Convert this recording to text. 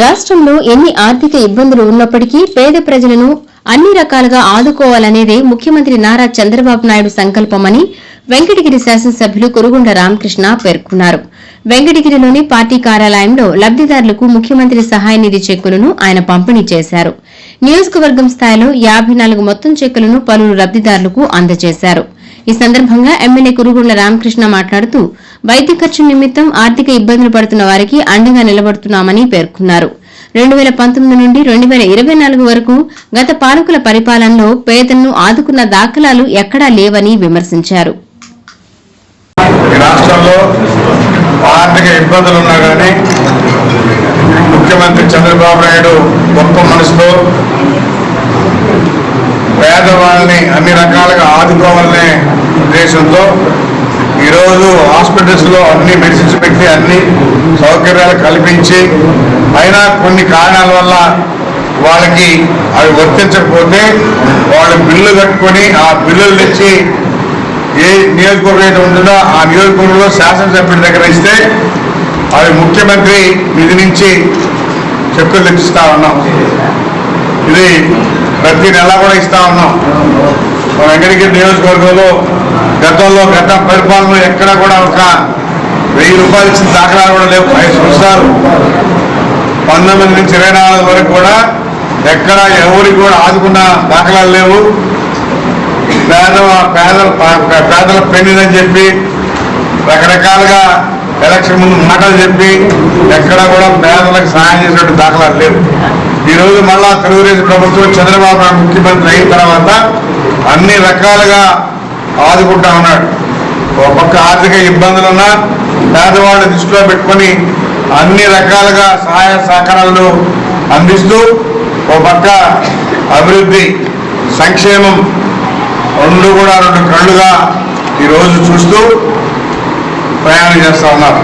రాష్ట్రంలో ఎన్ని ఆర్థిక ఇబ్బందులు ఉన్నప్పటికీ పేద ప్రజలను అన్ని రకాలుగా ఆదుకోవాలనేదే ముఖ్యమంత్రి నారా చంద్రబాబు నాయుడు సంకల్పమని వెంకటగిరి శాసనసభ్యులు కురుగుండ రామకృష్ణ పేర్కొన్నారు. వెంకటగిరిలోని పార్టీ కార్యాలయంలో లబ్దిదారులకు ముఖ్యమంత్రి సహాయ నిధి చెక్కులను ఆయన పంపిణీ చేశారు. నియోజకవర్గం స్థాయిలో 54 మొత్తం చెక్కులను పలువురు లబ్దిదారులకు అందజేశారు. ఈ సందర్భంగా ఎమ్మెల్యే కురుగుండ రామకృష్ణ మాట్లాడుతూ వైద్య ఖర్చు నిమిత్తం ఆర్థిక ఇబ్బందులు పడుతున్న వారికి అండగా నిలబడుతున్నామని పేర్కొన్నారు. 2019 నుండి 2024 వరకు గత పాలకుల పరిపాలనలో పేదలను ఆదుకున్న దాఖలాలు ఎక్కడా లేవని విమర్శించారు. రాష్ట్రంలో ఆర్థిక ఇబ్బందులు ఉన్నా కానీ ముఖ్యమంత్రి చంద్రబాబు నాయుడు గొప్ప మనసుతో పేదవాళ్ళని అన్ని రకాలుగా ఆదుకోవాలనే ఉద్దేశంతో ఈరోజు హాస్పిటల్స్ లో అన్ని మెడిసిన్స్ పెట్టి అన్ని సౌకర్యాలు కల్పించి అయినా కొన్ని కారణాల వల్ల వాళ్ళకి అవి వర్తించకపోతే వాళ్ళు బిల్లు కట్టుకొని ఆ బిల్లులు తెచ్చి ఏ నియోజకవర్గం అయితే ఉంటుందో ఆ నియోజకవర్గంలో శాసనసభ్యుడి దగ్గర ఇస్తే అవి ముఖ్యమంత్రి నిధి నుంచి చెక్కులు తెచ్చిస్తా ఉన్నాం. ఇది ప్రతి నెల కూడా ఇస్తా ఉన్నాం. వెంకటగిరి నియోజకవర్గంలో గత పరిపాలనలో ఎక్కడ కూడా ఒక 1000 రూపాయలు ఇచ్చిన దాఖలాలు కూడా లేవు. 5 సంవత్సరాలు 19 నుంచి 24 వరకు కూడా ఎక్కడ ఎవరికి కూడా ఆదుకున్న దాఖలాలు లేవు. పేదల పెన్నిదని చెప్పి రకరకాలుగా ఎలక్షన్ ముందు మాటలు చెప్పి ఎక్కడ కూడా పేదలకు సహాయం చేసినట్టు దాఖలాలు లేవు. ఈరోజు మళ్ళా తెలుగుదేశం ప్రభుత్వం చంద్రబాబు నాయుడు ముఖ్యమంత్రి అయిన తర్వాత అన్ని రకాలుగా ఆదుకుంటా ఉన్నాడు. ఒక పక్క ఆర్థిక ఇబ్బందులున్నా పేదవాళ్ళు దృష్టిలో పెట్టుకొని అన్ని రకాలుగా సహాయ సహకారాలను అందిస్తూ ఒక పక్క అభివృద్ధి సంక్షేమం రెండు కళ్ళుగా ఈరోజు చూస్తూ ప్రయాణం చేస్తా ఉన్నారు.